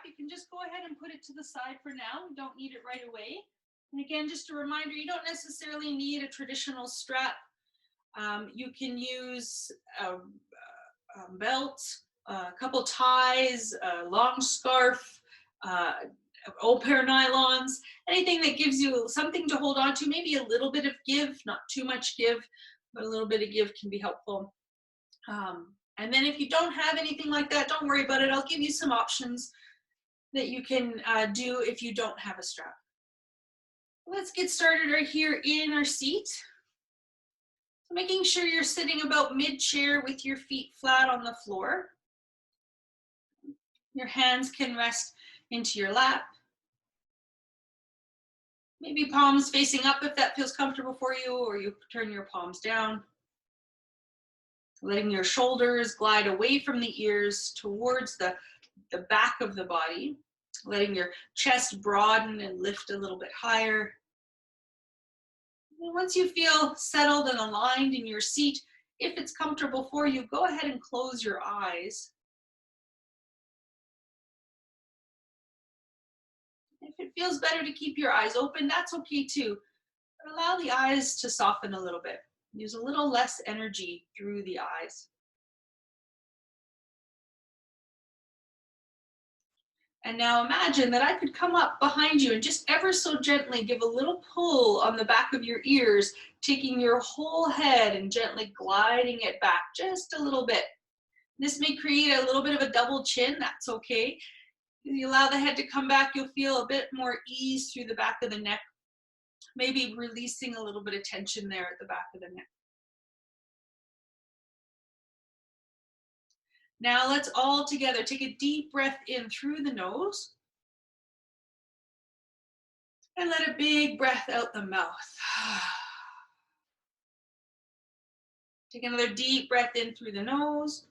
you can just go ahead and put it to the side for now. You don't need it right away. And again, just a reminder, you don't necessarily need a traditional strap. You can use a belt, a couple ties, a long scarf, old pair of nylons, anything that gives you something to hold on to, maybe a little bit of give, not too much give, but a little bit of give can be helpful. And then if you don't have anything like that, don't worry about it. I'll give you some options that you can do if you don't have a strap. Let's get started right here in our seat. So making sure you're sitting about mid-chair with your feet flat on the floor. Your hands can rest into your lap. Maybe palms facing up if that feels comfortable for you, or you turn your palms down. Letting your shoulders glide away from the ears towards the back of the body. Letting your chest broaden and lift a little bit higher. And once you feel settled and aligned in your seat, if it's comfortable for you, go ahead and close your eyes. If it feels better to keep your eyes open, that's okay too. But allow the eyes to soften a little bit. Use a little less energy through the eyes. And now imagine that I could come up behind you and just ever so gently give a little pull on the back of your ears, taking your whole head and gently gliding it back just a little bit. This may create a little bit of a double chin, that's okay. If you allow the head to come back, you'll feel a bit more ease through the back of the neck, maybe releasing a little bit of tension there at the back of the neck. Now let's all together take a deep breath in through the nose. And let a big breath out the mouth. Take another deep breath in through the nose.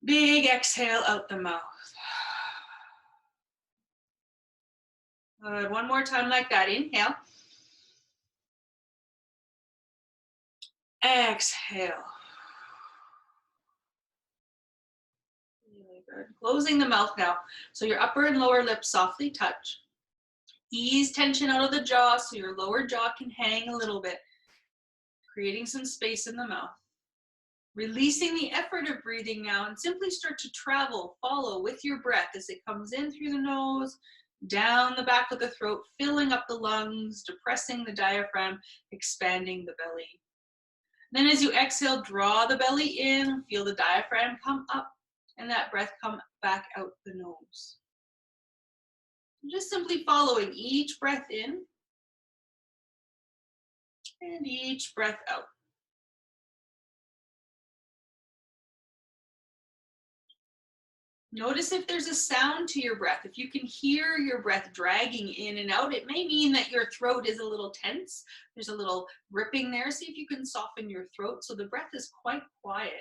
Big exhale out the mouth. Good. One more time like that. Inhale. Exhale. Really good. Closing the mouth now. So your upper and lower lips softly touch. Ease tension out of the jaw so your lower jaw can hang a little bit, creating some space in the mouth. Releasing the effort of breathing now and simply start to travel, follow with your breath as it comes in through the nose, down the back of the throat, filling up the lungs, depressing the diaphragm, expanding the belly. Then as you exhale, draw the belly in, feel the diaphragm come up, and that breath come back out the nose. Just simply following each breath in and each breath out. Notice if there's a sound to your breath. If you can hear your breath dragging in and out, it may mean that your throat is a little tense. There's a little ripping there. See if you can soften your throat so the breath is quite quiet.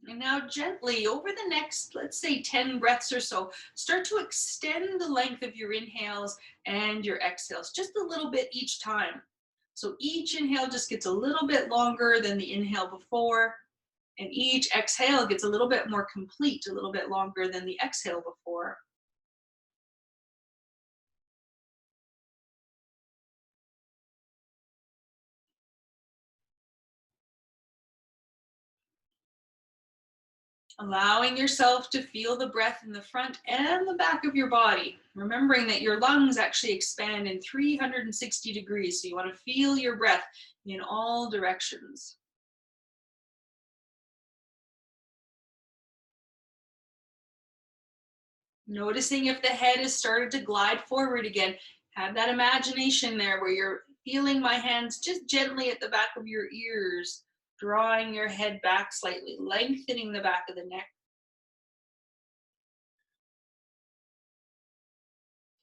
And now gently over the next, let's say 10 breaths or so, start to extend the length of your inhales and your exhales, just a little bit each time. So each inhale just gets a little bit longer than the inhale before, and each exhale gets a little bit more complete, a little bit longer than the exhale before. Allowing yourself to feel the breath in the front and the back of your body. Remembering that your lungs actually expand in 360 degrees, so you want to feel your breath in all directions. Noticing if the head has started to glide forward again. Have that imagination there where you're feeling my hands just gently at the back of your ears, drawing your head back slightly, lengthening the back of the neck.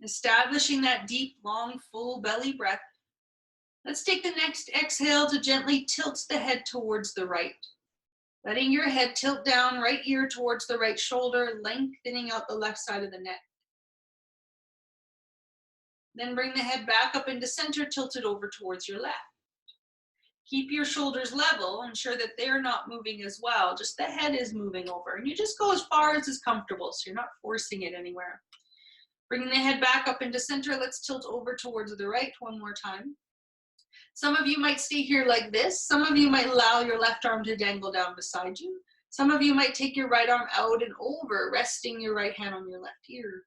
Establishing that deep, long, full belly breath. Let's take the next exhale to gently tilt the head towards the right. Letting your head tilt down, right ear towards the right shoulder, lengthening out the left side of the neck. Then bring the head back up into center, tilted over towards your left. Keep your shoulders level, ensure that they're not moving as well, just the head is moving over. And you just go as far as is comfortable, so you're not forcing it anywhere. Bringing the head back up into center, let's tilt over towards the right one more time. Some of you might stay here like this. Some of you might allow your left arm to dangle down beside you. Some of you might take your right arm out and over, resting your right hand on your left ear.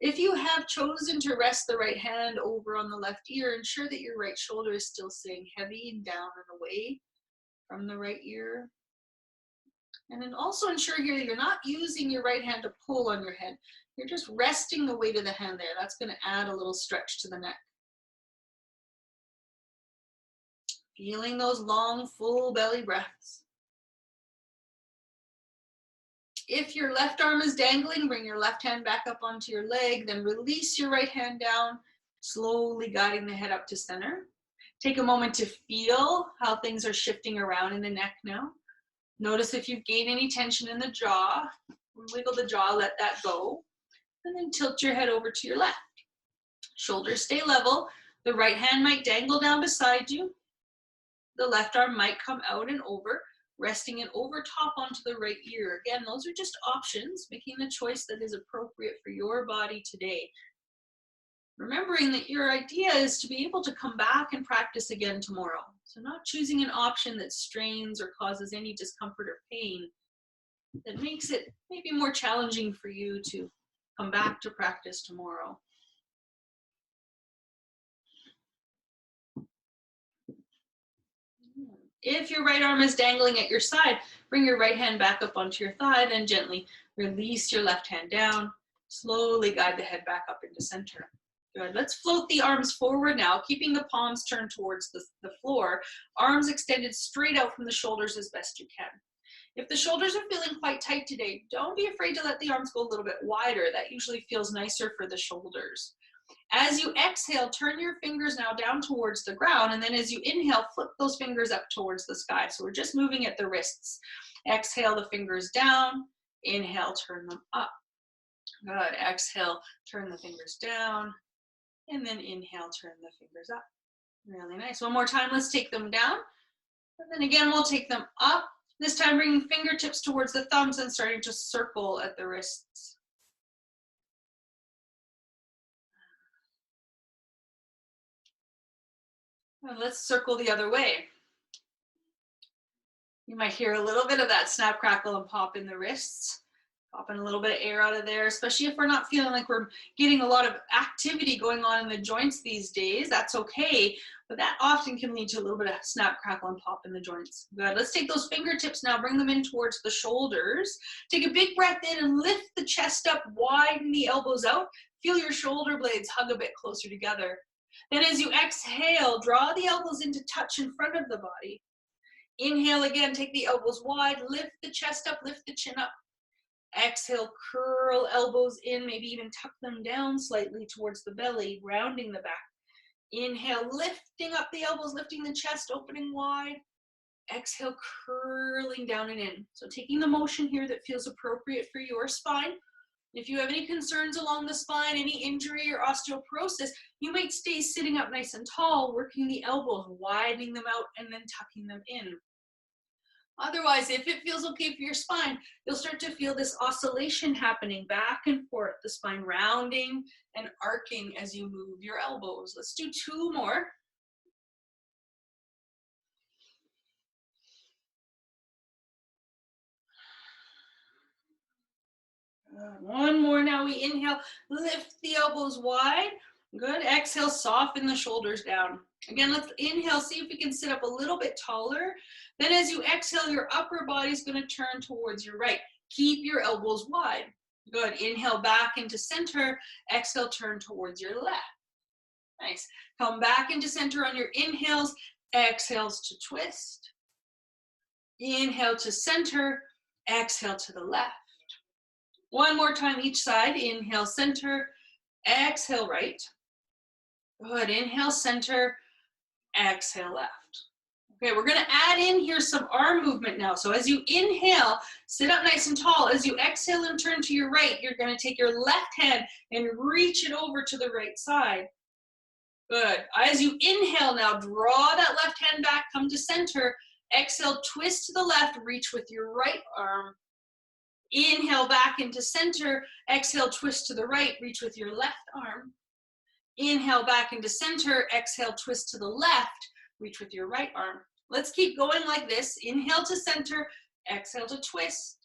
If you have chosen to rest the right hand over on the left ear, ensure that your right shoulder is still staying heavy and down and away from the right ear. And then also ensure here that you're not using your right hand to pull on your head. You're just resting the weight of the hand there. That's going to add a little stretch to the neck. Feeling those long, full belly breaths. If your left arm is dangling, bring your left hand back up onto your leg, then release your right hand down, slowly guiding the head up to center. Take a moment to feel how things are shifting around in the neck now. Notice if you've gained any tension in the jaw. Wiggle the jaw, let that go. And then tilt your head over to your left. Shoulders stay level. The right hand might dangle down beside you. The left arm might come out and over, resting it over top onto the right ear. Again, those are just options, making the choice that is appropriate for your body today. Remembering that your idea is to be able to come back and practice again tomorrow. So not choosing an option that strains or causes any discomfort or pain that makes it maybe more challenging for you to come back to practice tomorrow. If your right arm is dangling at your side, bring your right hand back up onto your thigh, then gently release your left hand down. Slowly guide the head back up into center. Good. Let's float the arms forward now, keeping the palms turned towards the floor. Arms extended straight out from the shoulders as best you can. If the shoulders are feeling quite tight today, don't be afraid to let the arms go a little bit wider. That usually feels nicer for the shoulders. As you exhale, turn your fingers now down towards the ground, and then as you inhale, flip those fingers up towards the sky. So we're just moving at the wrists. Exhale the fingers down, inhale, turn them up. Good. Exhale, turn the fingers down, and then inhale, turn the fingers up. Really nice. One more time, let's take them down. And then again, we'll take them up. This time bringing fingertips towards the thumbs and starting to circle at the wrists. And let's circle the other way. You might hear a little bit of that snap, crackle, and pop in the wrists. Popping a little bit of air out of there, especially if we're not feeling like we're getting a lot of activity going on in the joints these days. That's okay, but that often can lead to a little bit of snap, crackle, and pop in the joints. Good. Let's take those fingertips now, bring them in towards the shoulders. Take a big breath in and lift the chest up, widen the elbows out. Feel your shoulder blades hug a bit closer together. Then as you exhale, draw the elbows into touch in front of the body. Inhale again, take the elbows wide, lift the chest up, lift the chin up. Exhale, curl elbows in, maybe even tuck them down slightly towards the belly, rounding the back. Inhale, lifting up the elbows, lifting the chest, opening wide. Exhale, curling down and in. So taking the motion here that feels appropriate for your spine. If you have any concerns along the spine, any injury or osteoporosis, you might stay sitting up nice and tall, working the elbows, widening them out, and then tucking them in. Otherwise, if it feels okay for your spine, you'll start to feel this oscillation happening back and forth, the spine rounding and arcing as you move your elbows. Let's do two more. One more now. We inhale, lift the elbows wide. Good. Exhale, soften the shoulders down. Again, let's inhale, see if we can sit up a little bit taller. Then as you exhale, your upper body is going to turn towards your right. Keep your elbows wide. Good. Inhale back into center. Exhale, turn towards your left. Nice. Come back into center on your inhales. Exhales to twist. Inhale to center. Exhale to the left. One more time each side. Inhale, center. Exhale, right. Good. Inhale, center. Exhale, left. Okay, we're going to add in here some arm movement now. So as you inhale, sit up nice and tall. As you exhale and turn to your right, you're going to take your left hand and reach it over to the right side. Good. As you inhale now, draw that left hand back, come to center. Exhale, twist to the left, reach with your right arm. Inhale back into center. Exhale, twist to the right, reach with your left arm. Inhale back into center. Exhale, twist to the left, reach with your right arm. Let's keep going like this. Inhale to center, exhale to twist.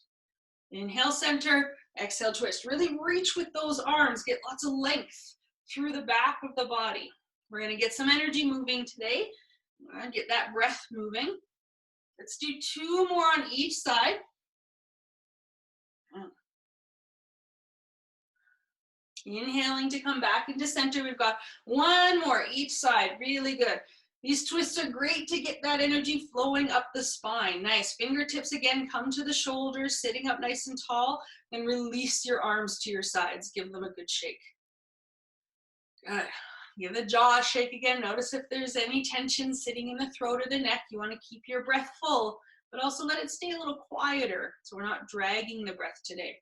Inhale, center, exhale, twist. Really reach with those arms. Get lots of length through the back of the body. We're going to get some energy moving today. Get that breath moving. Let's do 2 more on each side. Inhaling to come back into center. We've got 1 more each side. Really good. These twists are great to get that energy flowing up the spine. Nice. Fingertips again, come to the shoulders, sitting up nice and tall, and release your arms to your sides. Give them a good shake. Good. Give the jaw a shake again. Notice if there's any tension sitting in the throat or the neck. You want to keep your breath full, but also let it stay a little quieter so we're not dragging the breath today.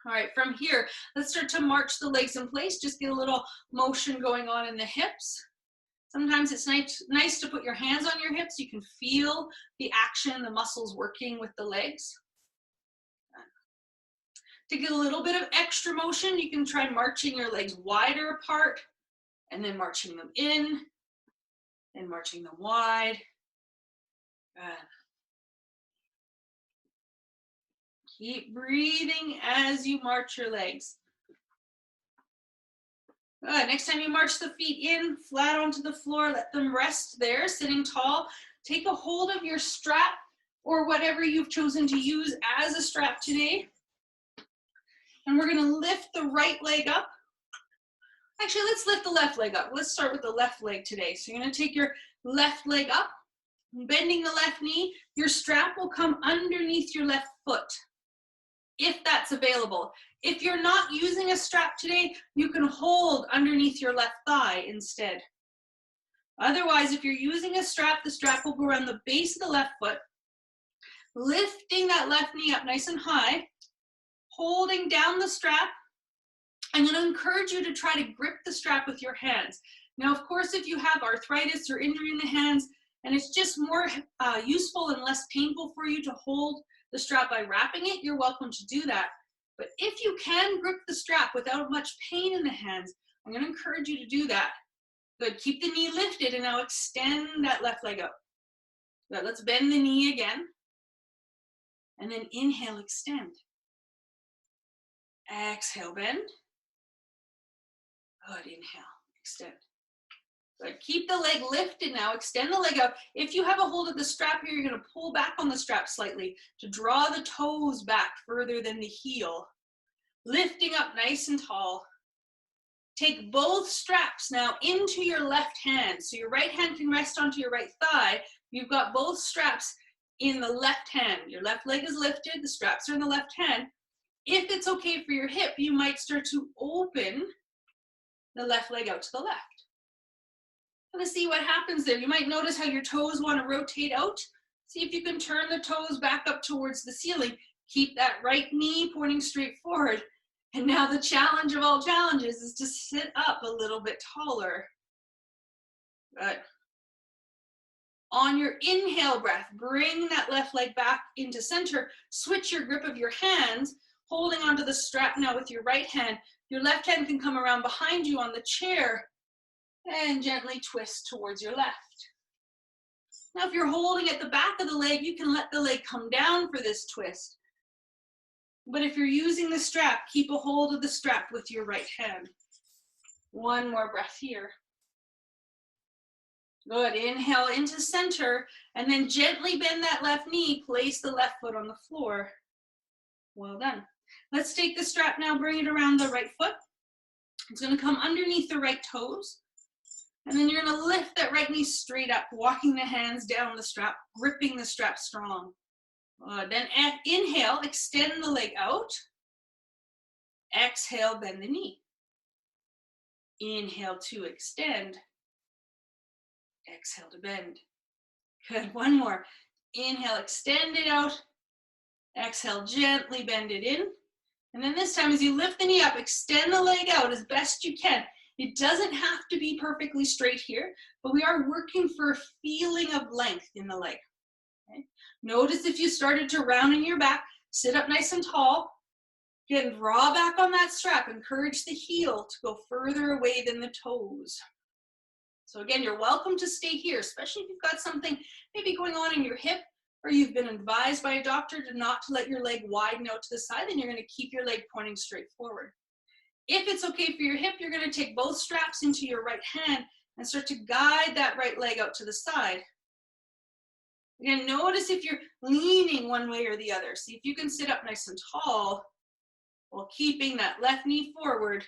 All right, from here, let's start to march the legs in place. Just get a little motion going on in the hips. Sometimes it's nice to put your hands on your hips. You can feel the action, the muscles working with the legs. To get a little bit of extra motion, you can try marching your legs wider apart and then marching them in and marching them wide. Good. Keep breathing as you march your legs. Good. Next time you march the feet in, flat onto the floor, let them rest there, sitting tall. Take a hold of your strap or whatever you've chosen to use as a strap today. And we're going to lift the right leg up. Actually, let's lift the left leg up. Let's start with the left leg today. So you're going to take your left leg up, bending the left knee. Your strap will come underneath your left foot, if that's available. If you're not using a strap today, you can hold underneath your left thigh instead. Otherwise, if you're using a strap, the strap will go around the base of the left foot, lifting that left knee up nice and high, holding down the strap. I'm going to encourage you to try to grip the strap with your hands. Now, of course, if you have arthritis or injury in the hands, and it's just more useful and less painful for you to hold the strap by wrapping it, you're welcome to do that. But if you can grip the strap without much pain in the hands, I'm going to encourage you to do that. Good. Keep the knee lifted and now extend that left leg up. Good. Let's bend the knee again. And then inhale, extend. Exhale, bend. Good. Inhale, extend. Good. Keep the leg lifted now. Extend the leg up. If you have a hold of the strap here, you're going to pull back on the strap slightly to draw the toes back further than the heel. Lifting up nice and tall. Take both straps now into your left hand. So your right hand can rest onto your right thigh. You've got both straps in the left hand. Your left leg is lifted. The straps are in the left hand. If it's okay for your hip, you might start to open the left leg out to the left. Let's see what happens there. You might notice how your toes want to rotate out. See if you can turn the toes back up towards the ceiling. Keep that right knee pointing straight forward. And now the challenge of all challenges is to sit up a little bit taller. Good. On your inhale breath, bring that left leg back into center. Switch your grip of your hands, holding onto the strap now with your right hand. Your left hand can come around behind you on the chair and gently twist towards your left. Now, if you're holding at the back of the leg, you can let the leg come down for this twist. But if you're using the strap, keep a hold of the strap with your right hand. 1 more breath here. Good. Inhale into center, and then gently bend that left knee. Place the left foot on the floor. Well done. Let's take the strap now, bring it around the right foot. It's going to come underneath the right toes. And then you're going to lift that right knee straight up, walking the hands down the strap, gripping the strap strong. Then inhale, extend the leg out. Exhale, bend the knee. Inhale to extend. Exhale to bend. Good. 1 more. Inhale, extend it out. Exhale, gently bend it in. And then this time, as you lift the knee up, extend the leg out as best you can. It doesn't have to be perfectly straight here, but we are working for a feeling of length in the leg. Okay? Notice if you started to round in your back, sit up nice and tall. Again, draw back on that strap. Encourage the heel to go further away than the toes. So again, you're welcome to stay here, especially if you've got something maybe going on in your hip, or you've been advised by a doctor not to let your leg widen out to the side, then you're going to keep your leg pointing straight forward. If it's okay for your hip, you're going to take both straps into your right hand and start to guide that right leg out to the side. Again, notice if you're leaning one way or the other. See if you can sit up nice and tall while keeping that left knee forward,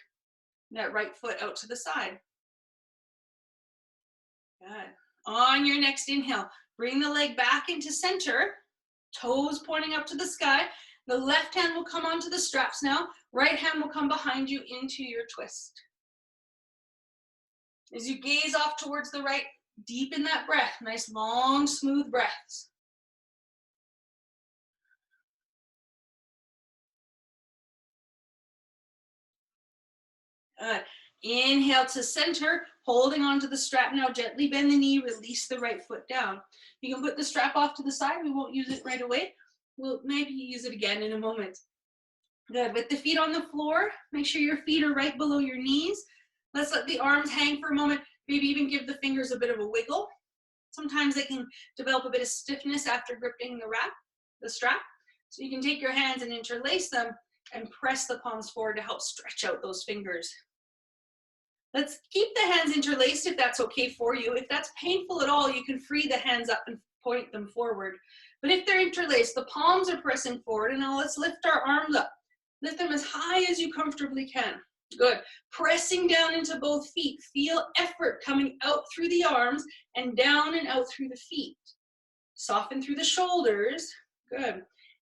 that right foot out to the side. Good. On your next inhale, bring the leg back into center, toes pointing up to the sky. The left hand will come onto the straps now. Right hand will come behind you into your twist. As you gaze off towards the right, deepen that breath. Nice, long, smooth breaths. Good. Inhale to center, holding onto the strap now. Gently bend the knee, release the right foot down. You can put the strap off to the side. We won't use it right away. We'll maybe use it again in a moment. Good. With the feet on the floor, make sure your feet are right below your knees. Let's let the arms hang for a moment. Maybe even give the fingers a bit of a wiggle. Sometimes they can develop a bit of stiffness after gripping the strap. So you can take your hands and interlace them and press the palms forward to help stretch out those fingers. Let's keep the hands interlaced if that's okay for you. If that's painful at all, you can free the hands up and point them forward. But if they're interlaced, the palms are pressing forward, and now let's lift our arms up. Lift them as high as you comfortably can. Good. Pressing down into both feet. Feel effort coming out through the arms and down and out through the feet. Soften through the shoulders. Good.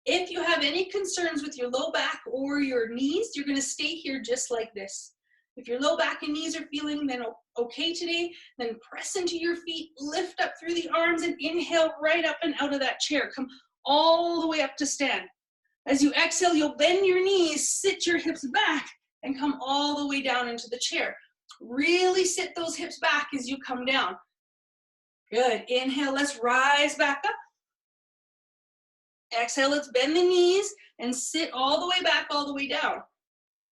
If you have any concerns with your low back or your knees, you're going to stay here just like this. If your low back and knees are feeling then okay today, then press into your feet, lift up through the arms, and inhale right up and out of that chair. Come all the way up to stand. As you exhale, you'll bend your knees, sit your hips back, and come all the way down into the chair. Really sit those hips back as you come down. Good. Inhale, let's rise back up. Exhale, let's bend the knees and sit all the way back, all the way down.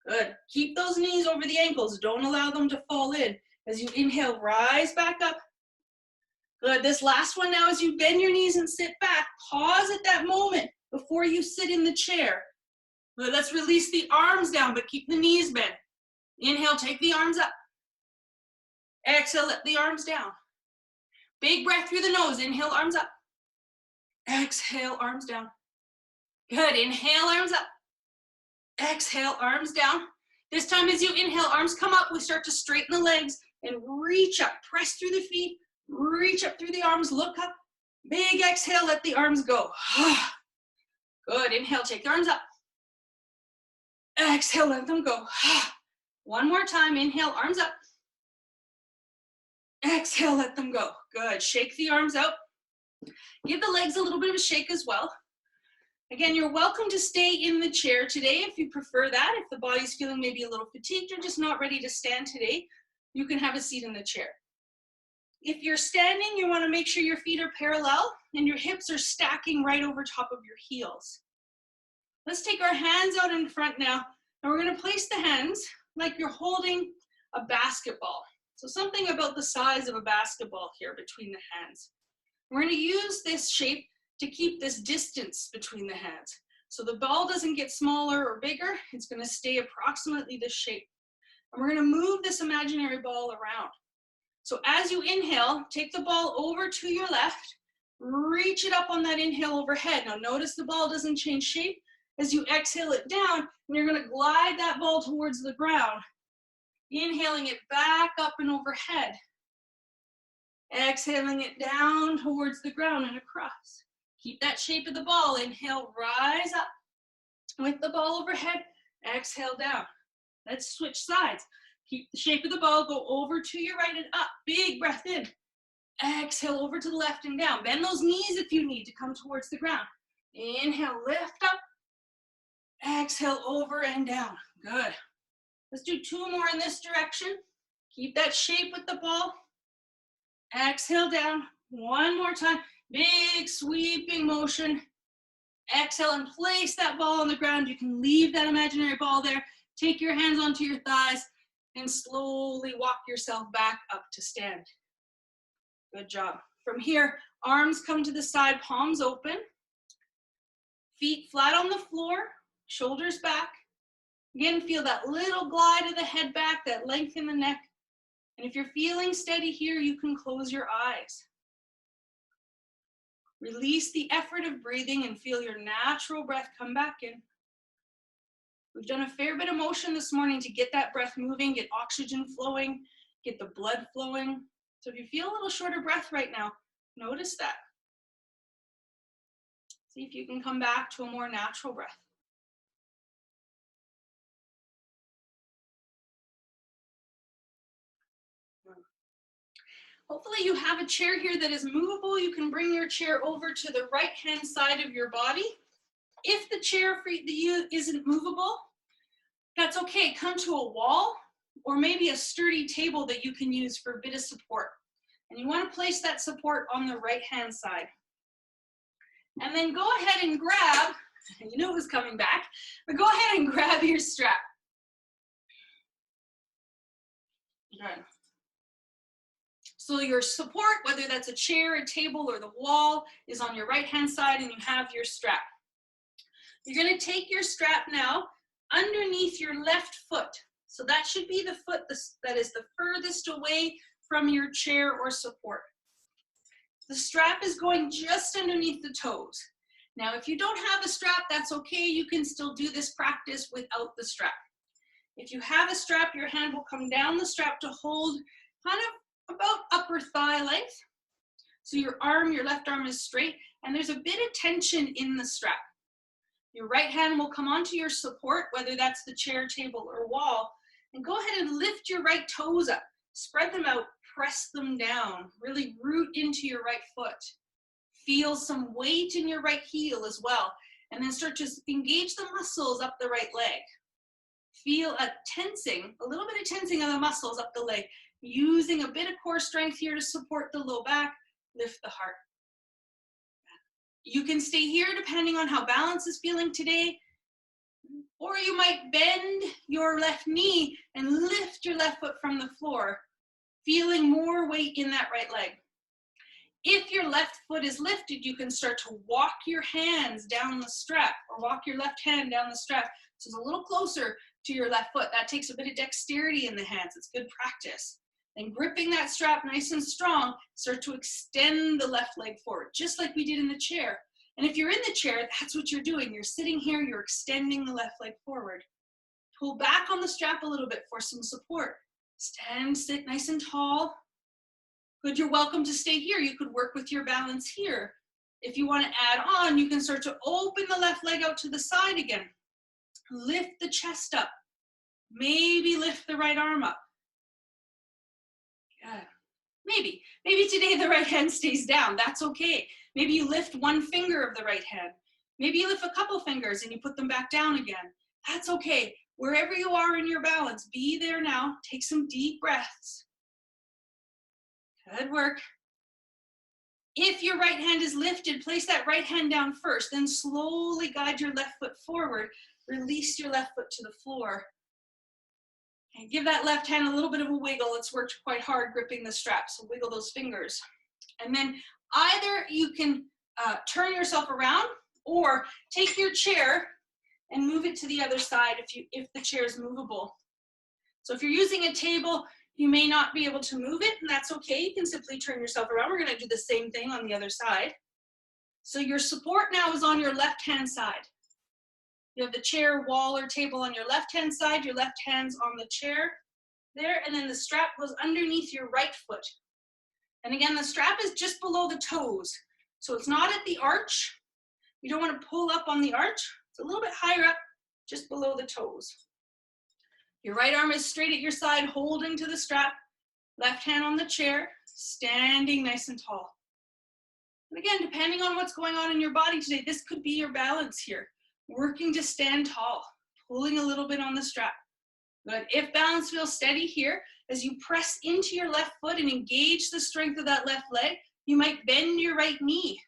Good. Keep those knees over the ankles. Don't allow them to fall in. As you inhale, rise back up. Good. This last one now, as you bend your knees and sit back, pause at that moment before you sit in the chair. Good. Let's release the arms down, but keep the knees bent. Inhale, take the arms up. Exhale, let the arms down. Big breath through the nose. Inhale, arms up. Exhale, arms down. Good. Inhale, arms up. Exhale, arms down. This time as you inhale, arms come up. We start to straighten the legs and reach up. Press through the feet. Reach up through the arms. Look up. Big exhale, let the arms go. Good. Inhale, take the arms up. Exhale, let them go. One more time. Inhale, arms up. Exhale, let them go. Good. Shake the arms out. Give the legs a little bit of a shake as well. Again, you're welcome to stay in the chair today if you prefer that. If the body's feeling maybe a little fatigued or just not ready to stand today, you can have a seat in the chair. If you're standing, you want to make sure your feet are parallel and your hips are stacking right over top of your heels. Let's take our hands out in front now, and we're going to place the hands like you're holding a basketball. So something about the size of a basketball here between the hands. We're going to use this shape to keep this distance between the hands. So the ball doesn't get smaller or bigger, it's going to stay approximately this shape. And we're going to move this imaginary ball around. So as you inhale, take the ball over to your left, reach it up on that inhale overhead. Now notice the ball doesn't change shape. As you exhale it down, and you're going to glide that ball towards the ground, inhaling it back up and overhead. Exhaling it down towards the ground and across. Keep that shape of the ball. Inhale, rise up with the ball overhead. Exhale down. Let's switch sides. Keep the shape of the ball. Go over to your right and up. Big breath in. Exhale over to the left and down. Bend those knees if you need to come towards the ground. Inhale, lift up. Exhale over and down. Good. Let's do two more in this direction. Keep that shape with the ball. Exhale down. One more time. Big sweeping motion. Exhale and place that ball on the ground. You can leave that imaginary ball there. Take your hands onto your thighs and slowly walk yourself back up to stand. Good job. From here, arms come to the side, palms open. Feet flat on the floor, shoulders back. Again, feel that little glide of the head back, that length in the neck. And if you're feeling steady here, you can close your eyes. Release the effort of breathing and feel your natural breath come back in. We've done a fair bit of motion this morning to get that breath moving, get oxygen flowing, get the blood flowing. So if you feel a little short of breath right now, notice that. See if you can come back to a more natural breath. Hopefully you have a chair here that is movable. You can bring your chair over to the right-hand side of your body. If the chair for you isn't movable, that's okay. Come to a wall or maybe a sturdy table that you can use for a bit of support. And you want to place that support on the right-hand side. And then go ahead and grab, you knew it was coming back, but go ahead and grab your strap. Good. So your support, whether that's a chair, a table, or the wall, is on your right-hand side and you have your strap. You're going to take your strap now underneath your left foot. So that should be the foot that is the furthest away from your chair or support. The strap is going just underneath the toes. Now, if you don't have a strap, that's okay. You can still do this practice without the strap. If you have a strap, your hand will come down the strap to hold kind of about upper thigh length. So your left arm is straight, and there's a bit of tension in the strap. Your right hand will come onto your support, whether that's the chair, table, or wall, and go ahead and lift your right toes up. Spread them out, press them down, really root into your right foot. Feel some weight in your right heel as well, and then start to engage the muscles up the right leg. Feel a little bit of tensing of the muscles up the leg, using a bit of core strength here to support the low back, lift the heart. You can stay here depending on how balance is feeling today, or you might bend your left knee and lift your left foot from the floor, feeling more weight in that right leg. If your left foot is lifted, you can start to walk your hands down the strap, or walk your left hand down the strap so it's a little closer to your left foot. That takes a bit of dexterity in the hands. It's good practice. And gripping that strap nice and strong, start to extend the left leg forward, just like we did in the chair. And if you're in the chair, that's what you're doing. You're sitting here, you're extending the left leg forward. Pull back on the strap a little bit for some support. Stand, sit nice and tall. Good, you're welcome to stay here. You could work with your balance here. If you want to add on, you can start to open the left leg out to the side again. Lift the chest up. Maybe lift the right arm up. Yeah. Maybe today the right hand stays down. That's okay. Maybe you lift one finger of the right hand. Maybe you lift a couple fingers and you put them back down again. That's okay. Wherever you are in your balance, be there now. Take some deep breaths. Good work. If your right hand is lifted, place that right hand down first, then slowly guide your left foot forward. Release your left foot to the floor. And give that left hand a little bit of a wiggle. It's worked quite hard gripping the strap, so wiggle those fingers. And then either you can turn yourself around or take your chair and move it to the other side if the chair is movable. So if you're using a table, you may not be able to move it, and that's okay. You can simply turn yourself around. We're going to do the same thing on the other side. So your support now is on your left-hand side. You have the chair, wall, or table on your left-hand side, your left hand's on the chair there, and then the strap goes underneath your right foot. And again, the strap is just below the toes. So it's not at the arch. You don't want to pull up on the arch. It's a little bit higher up, just below the toes. Your right arm is straight at your side, holding to the strap. Left hand on the chair, standing nice and tall. And again, depending on what's going on in your body today, this could be your balance here. Working to stand tall, pulling a little bit on the strap. Good. If balance feels steady here, as you press into your left foot and engage the strength of that left leg, you might bend your right knee.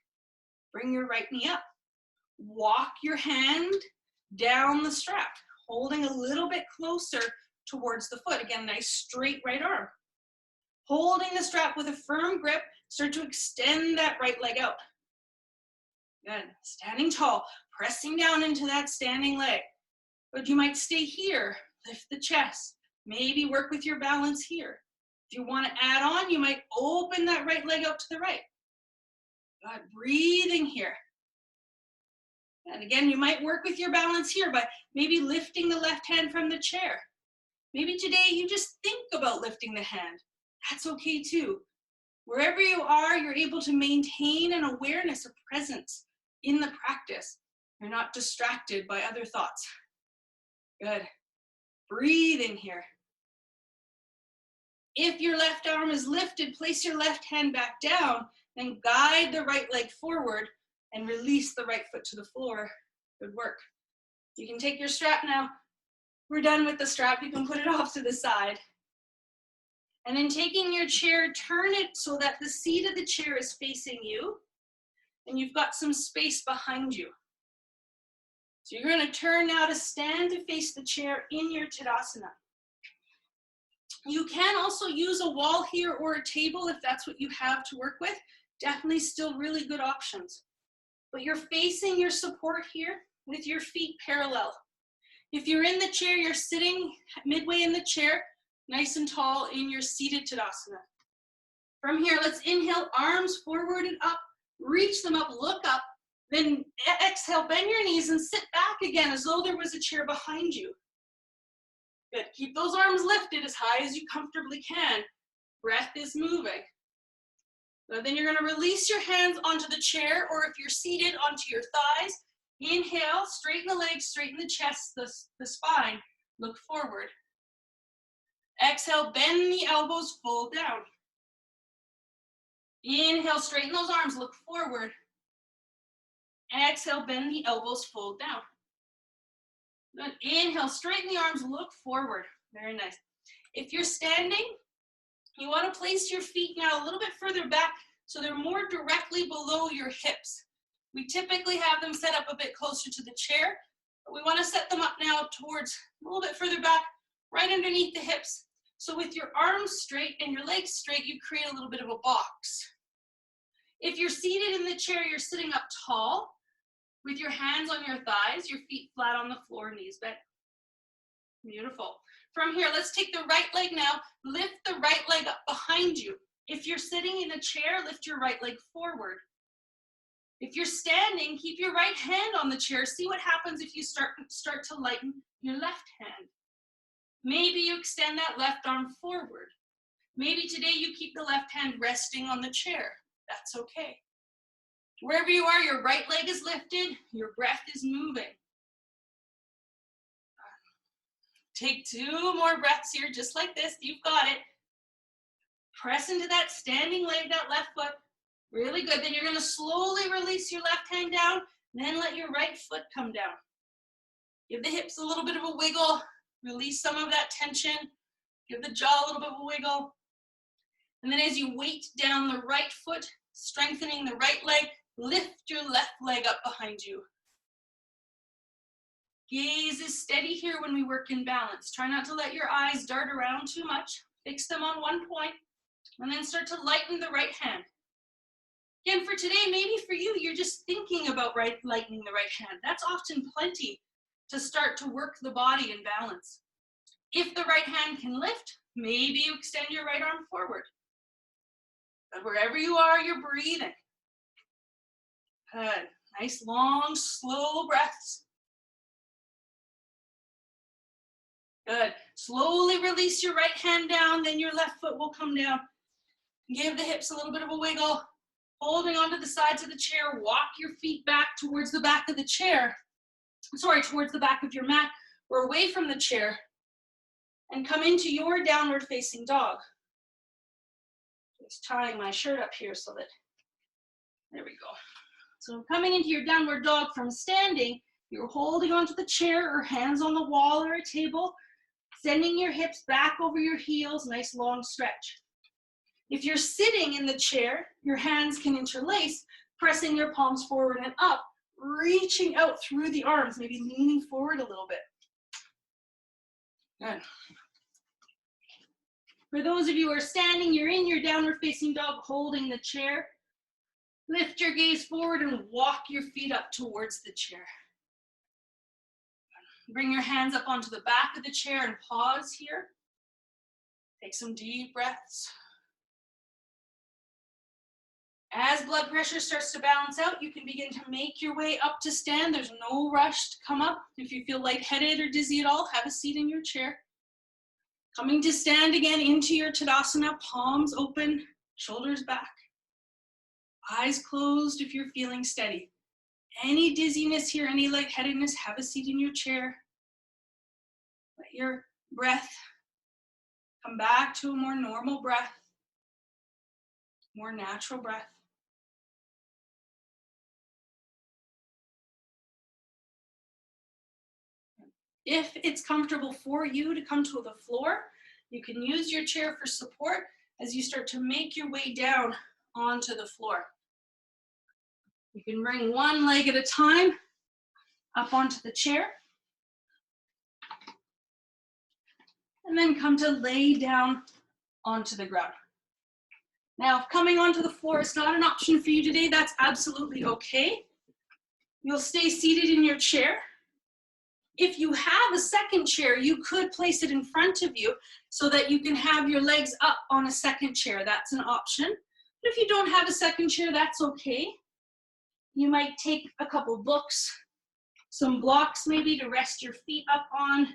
Bring your right knee up. Walk your hand down the strap, holding a little bit closer towards the foot. Again, nice straight right arm. Holding the strap with a firm grip, start to extend that right leg out. Good. Standing tall, pressing down into that standing leg. But you might stay here, lift the chest, maybe work with your balance here. If you want to add on, you might open that right leg out to the right. Good. Breathing here. And again, you might work with your balance here by maybe lifting the left hand from the chair. Maybe today you just think about lifting the hand. That's okay too. Wherever you are, you're able to maintain an awareness of presence in the practice. You're not distracted by other thoughts. Good. Breathing here. If your left arm is lifted, place your left hand back down, then guide the right leg forward and release the right foot to the floor. Good work. You can take your strap now. We're done with the strap. You can put it off to the side. And then taking your chair, turn it so that the seat of the chair is facing you and you've got some space behind you. So you're going to turn now to stand to face the chair in your Tadasana. You can also use a wall here or a table if that's what you have to work with. Definitely still really good options. But you're facing your support here with your feet parallel. If you're in the chair, you're sitting midway in the chair, nice and tall in your seated Tadasana. From here, let's inhale, arms forward and up, reach them up, look up, then exhale, bend your knees and sit back again as though there was a chair behind you. Good, keep those arms lifted as high as you comfortably can. Breath is moving. So then you're gonna release your hands onto the chair, or if you're seated, onto your thighs. Inhale, straighten the legs, straighten the chest, the spine, look forward. Exhale, bend the elbows, fold down. Inhale, straighten those arms, look forward. Exhale, bend the elbows, fold down. Good. Inhale, straighten the arms, look forward. Very nice. If you're standing, you want to place your feet now a little bit further back so they're more directly below your hips. We typically have them set up a bit closer to the chair, but we want to set them up now towards a little bit further back, right underneath the hips. So with your arms straight and your legs straight, you create a little bit of a box. If you're seated in the chair, you're sitting up tall with your hands on your thighs, your feet flat on the floor, knees bent. Beautiful. From here, let's take the right leg now. Lift the right leg up behind you. If you're sitting in a chair, lift your right leg forward. If you're standing, keep your right hand on the chair. See what happens if you start to lighten your left hand. Maybe you extend that left arm forward. Maybe today you keep the left hand resting on the chair. That's okay. Wherever you are, your right leg is lifted, your breath is moving. Take 2 more breaths here, just like this. You've got it. Press into that standing leg, that left foot. Really good. Then you're going to slowly release your left hand down, then let your right foot come down. Give the hips a little bit of a wiggle. Release some of that tension. Give the jaw a little bit of a wiggle. And then as you weight down the right foot, strengthening the right leg, lift your left leg up behind you. Gaze is steady here when we work in balance. Try not to let your eyes dart around too much. Fix them on one point, and then start to lighten the right hand. Again, for today, maybe for you, you're just thinking about lightening the right hand. That's often plenty to start to work the body in balance. If the right hand can lift, maybe you extend your right arm forward. But wherever you are, you're breathing. Good. Nice, long, slow breaths. Good. Slowly release your right hand down, then your left foot will come down. Give the hips a little bit of a wiggle. Holding onto the sides of the chair, walk your feet back towards the back of the chair. Towards the back of your mat or away from the chair. And come into your downward facing dog. Just tying my shirt up here so that, there we go. So coming into your downward dog from standing, you're holding onto the chair or hands on the wall or a table. Sending your hips back over your heels, nice long stretch. If you're sitting in the chair, your hands can interlace, pressing your palms forward and up, reaching out through the arms, maybe leaning forward a little bit. Good. For those of you who are standing, you're in your downward facing dog, holding the chair. Lift your gaze forward and walk your feet up towards the chair. Bring your hands up onto the back of the chair and pause here. Take some deep breaths. As blood pressure starts to balance out, you can begin to make your way up to stand. There's no rush to come up. If you feel lightheaded or dizzy at all, have a seat in your chair. Coming to stand again into your Tadasana, palms open, shoulders back. Eyes closed if you're feeling steady. Any dizziness here, any lightheadedness, have a seat in your chair. Let your breath come back to a more normal breath, more natural breath. If it's comfortable for you to come to the floor, you can use your chair for support as you start to make your way down onto the floor. You can bring one leg at a time up onto the chair. And then come to lay down onto the ground. Now, if coming onto the floor is not an option for you today, that's absolutely okay. You'll stay seated in your chair. If you have a second chair, you could place it in front of you so that you can have your legs up on a second chair. That's an option. But if you don't have a second chair, that's okay. You might take a couple books, some blocks maybe to rest your feet up on,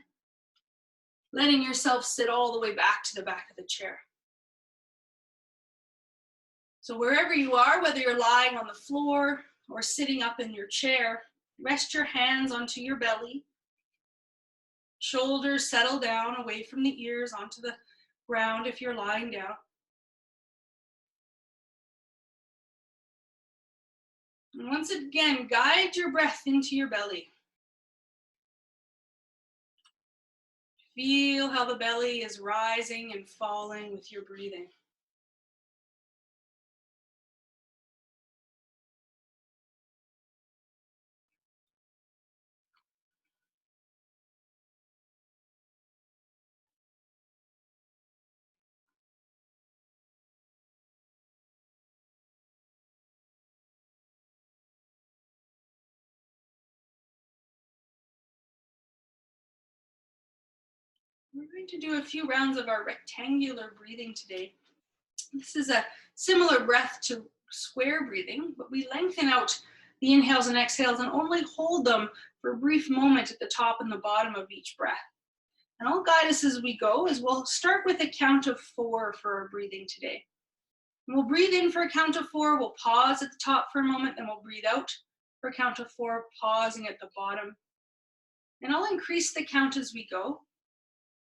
letting yourself sit all the way back to the back of the chair. So wherever you are, whether you're lying on the floor or sitting up in your chair, rest your hands onto your belly. Shoulders settle down away from the ears onto the ground if you're lying down. And once again, guide your breath into your belly. Feel how the belly is rising and falling with your breathing. We're going to do a few rounds of our rectangular breathing today. This is a similar breath to square breathing, but we lengthen out the inhales and exhales and only hold them for a brief moment at the top and the bottom of each breath. And I'll guide us as we go, as we'll start with a count of 4 for our breathing today. And we'll breathe in for a count of 4, we'll pause at the top for a moment, then we'll breathe out for a count of 4, pausing at the bottom. And I'll increase the count as we go.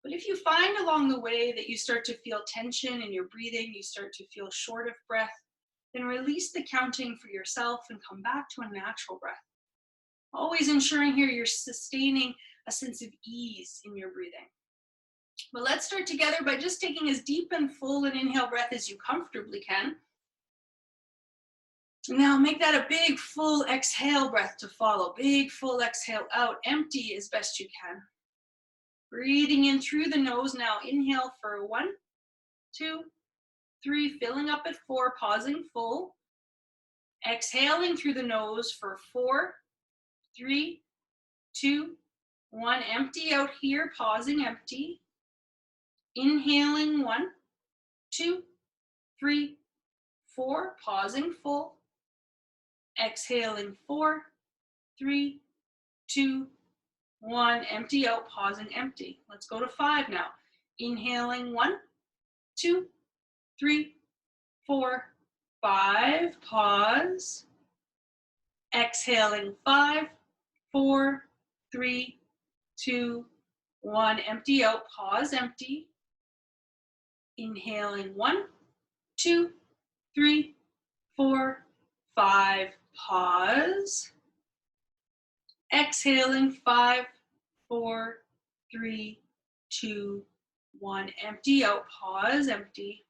But if you find along the way that you start to feel tension in your breathing, you start to feel short of breath, then release the counting for yourself and come back to a natural breath. Always ensuring here you're sustaining a sense of ease in your breathing. But let's start together by just taking as deep and full an inhale breath as you comfortably can. And now make that a big full exhale breath to follow. Big full exhale out, empty as best you can. Breathing in through the nose now. Inhale for 1, 2, 3, filling up at 4, pausing full. Exhaling through the nose for 4, 3, 2, 1. Empty out here, pausing empty. Inhaling 1, 2, 3, 4, pausing full. Exhaling 4, 3, 2, 1, empty out, pausing empty. Let's go to 5 now. Inhaling 1, 2, 3, 4, 5, pause. Exhaling 5, 4, 3, 2, 1, empty out, pause, empty. Inhaling 1, 2, 3, 4, 5, pause. Exhaling 5, 4, 3, 2, 1. Empty out, pause, empty.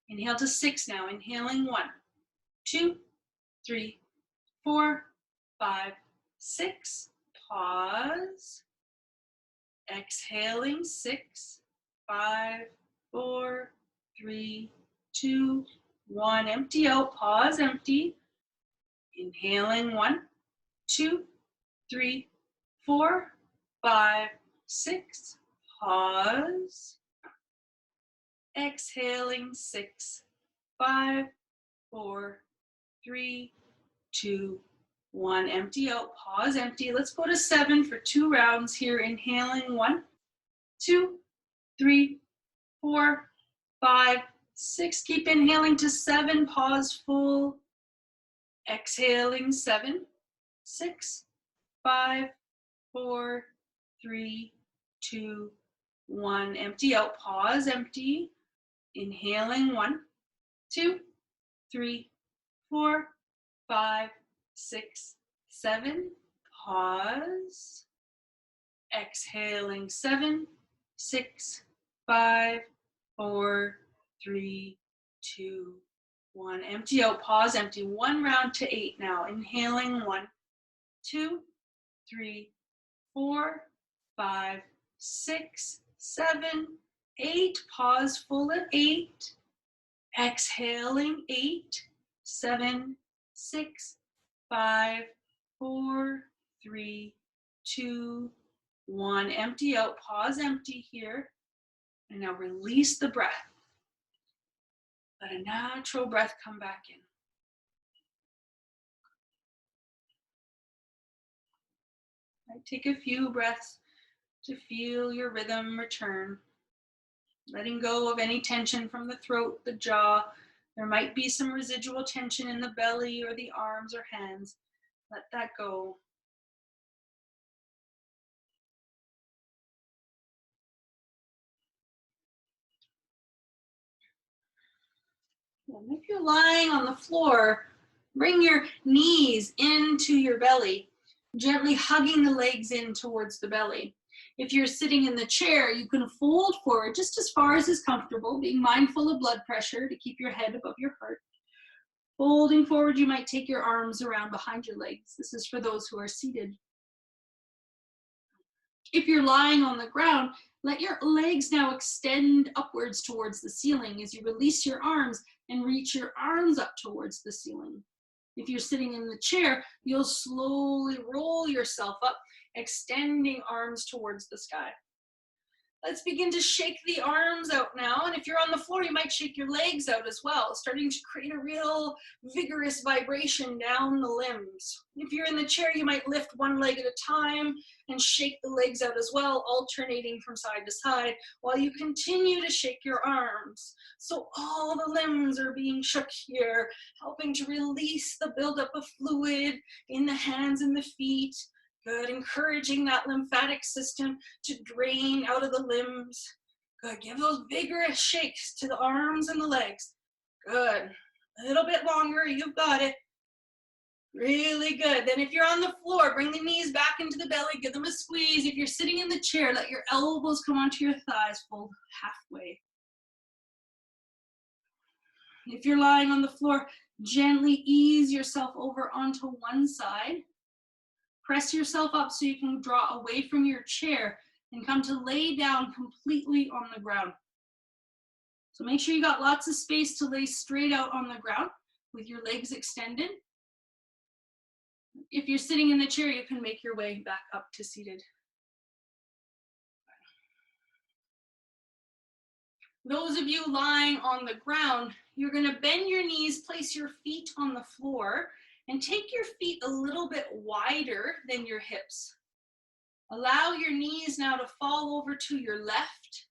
Inhale to 6 now. Inhaling 1, 2, 3, 4, 5, 6. Pause. Exhaling 6, 5, 4, 3, 2, 1. Empty out, pause, empty. Inhaling 1, 2, 3, 4, 5, 6. Pause. Exhaling 6, 5, 4, 3, 2, 1. Empty out, pause, empty. Let's go to 7 for 2 rounds here. Inhaling 1, 2, 3, 4, 5, 6. Keep inhaling to 7, pause full. Exhaling 7, 6, 5, 4, 3, 2, 1. Empty out, pause, empty. Inhaling 1, 2, 3, 4, 5, 6, 7. Pause. Exhaling 7, 6, 5, 4, 3, 2, 1. Empty out, pause, empty. 1 round to 8 now. Inhaling 1, 2, 3, 4, 5, 6, 7, 8. Pause full at 8. Exhaling 8, 7, 6, 5, 4, 3, 2, 1. Empty out, pause, empty here. And now release the breath. Let a natural breath come back in. Take a few breaths to feel your rhythm return. Letting go of any tension from the throat, the jaw. There might be some residual tension in the belly or the arms or hands. Let that go. And if you're lying on the floor, bring your knees into your belly, gently hugging the legs in towards the belly. If you're sitting in the chair, you can fold forward just as far as is comfortable, being mindful of blood pressure to keep your head above your heart. Folding forward, you might take your arms around behind your legs. This is for those who are seated. If you're lying on the ground, let your legs now extend upwards towards the ceiling as you release your arms and reach your arms up towards the ceiling. If you're sitting in the chair, you'll slowly roll yourself up, extending arms towards the sky. Let's begin to shake the arms out now. And if you're on the floor, you might shake your legs out as well, starting to create a real vigorous vibration down the limbs. If you're in the chair, you might lift one leg at a time and shake the legs out as well, alternating from side to side while you continue to shake your arms. So all the limbs are being shook here, helping to release the buildup of fluid in the hands and the feet. Good, encouraging that lymphatic system to drain out of the limbs. Good, give those vigorous shakes to the arms and the legs. Good, a little bit longer, you've got it. Really good. Then if you're on the floor, bring the knees back into the belly, give them a squeeze. If you're sitting in the chair, let your elbows come onto your thighs, fold halfway. If you're lying on the floor, gently ease yourself over onto one side. Press yourself up so you can draw away from your chair and come to lay down completely on the ground. So make sure you got lots of space to lay straight out on the ground with your legs extended. If you're sitting in the chair, you can make your way back up to seated. Those of you lying on the ground, you're going to bend your knees, place your feet on the floor, and take your feet a little bit wider than your hips. Allow your knees now to fall over to your left.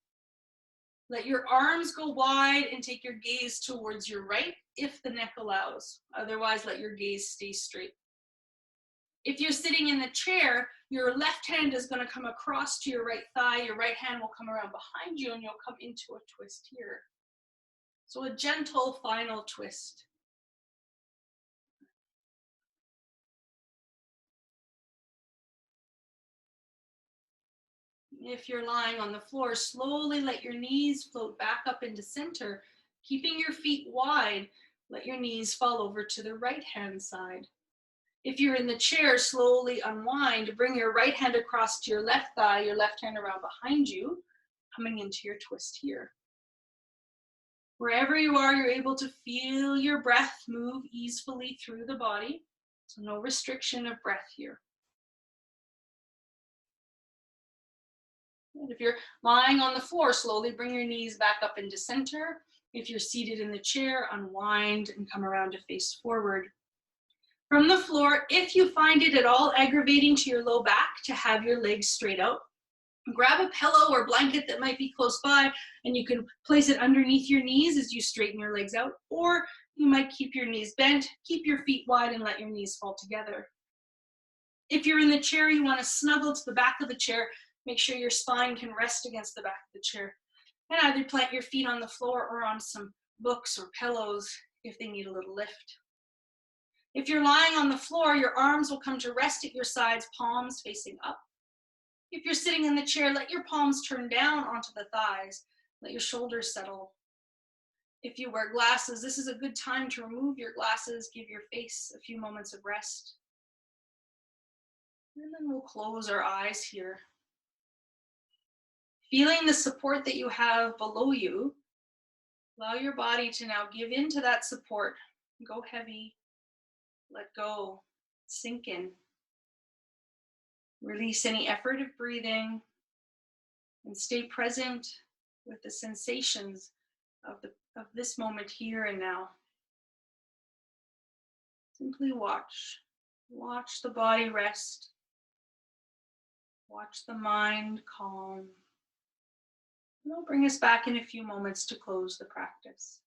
Let your arms go wide and take your gaze towards your right if the neck allows. Otherwise, let your gaze stay straight. If you're sitting in the chair, your left hand is going to come across to your right thigh. Your right hand will come around behind you and you'll come into a twist here. So a gentle final twist. If you're lying on the floor, slowly let your knees float back up into center, keeping your feet wide. Let your knees fall over to the right-hand side. If you're in the chair, slowly unwind. Bring your right hand across to your left thigh, your left hand around behind you, coming into your twist here. Wherever you are, you're able to feel your breath move easily through the body. So no restriction of breath here. And if you're lying on the floor, slowly bring your knees back up into center. If you're seated in the chair, unwind and come around to face forward. From the floor, if you find it at all aggravating to your low back to have your legs straight out, grab a pillow or blanket that might be close by, and you can place it underneath your knees as you straighten your legs out, or you might keep your knees bent, keep your feet wide, and let your knees fall together. If you're in the chair, you want to snuggle to the back of the chair. Make sure your spine can rest against the back of the chair. And either plant your feet on the floor or on some books or pillows if they need a little lift. If you're lying on the floor, your arms will come to rest at your sides, palms facing up. If you're sitting in the chair, let your palms turn down onto the thighs. Let your shoulders settle. If you wear glasses, this is a good time to remove your glasses. Give your face a few moments of rest. And then we'll close our eyes here. Feeling the support that you have below you, allow your body to now give into that support. Go heavy, let go, sink in. Release any effort of breathing and stay present with the sensations of this moment here and now. Simply watch. Watch the body rest. Watch the mind calm. It'll bring us back in a few moments to close the practice.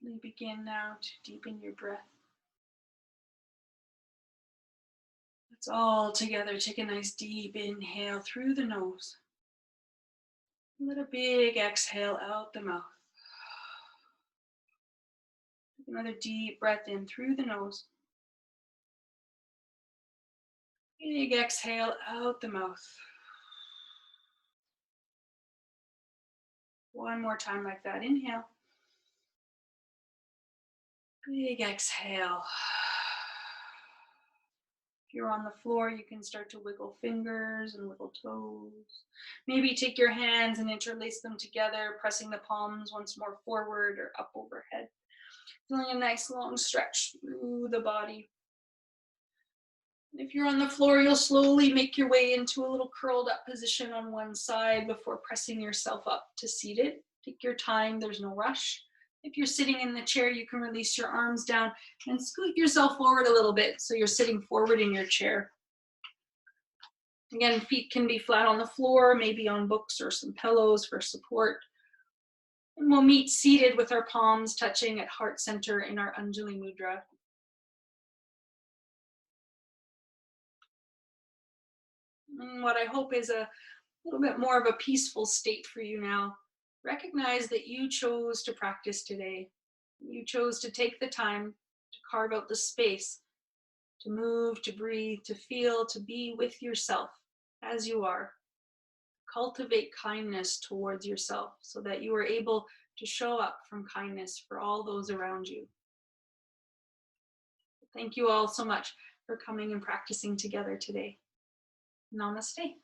Gently begin now to deepen your breath. Let's all together take a nice deep inhale through the nose. Let a big exhale out the mouth. Take another deep breath in through the nose. Big exhale out the mouth. One more time like that. Inhale. Big exhale. If you're on the floor, you can start to wiggle fingers and wiggle toes. Maybe take your hands and interlace them together, pressing the palms once more forward or up overhead. Feeling a nice long stretch through the body. If you're on the floor, you'll slowly make your way into a little curled up position on one side before pressing yourself up to seated. Take your time, there's no rush. If you're sitting in the chair, you can release your arms down and scoot yourself forward a little bit so you're sitting forward in your chair. Again, feet can be flat on the floor, maybe on books or some pillows for support. And we'll meet seated with our palms touching at heart center in our Anjali Mudra. And what I hope is a little bit more of a peaceful state for you now. Recognize that you chose to practice today. You chose to take the time to carve out the space, to move, to breathe, to feel, to be with yourself as you are. Cultivate kindness towards yourself so that you are able to show up from kindness for all those around you. Thank you all so much for coming and practicing together today. Namaste.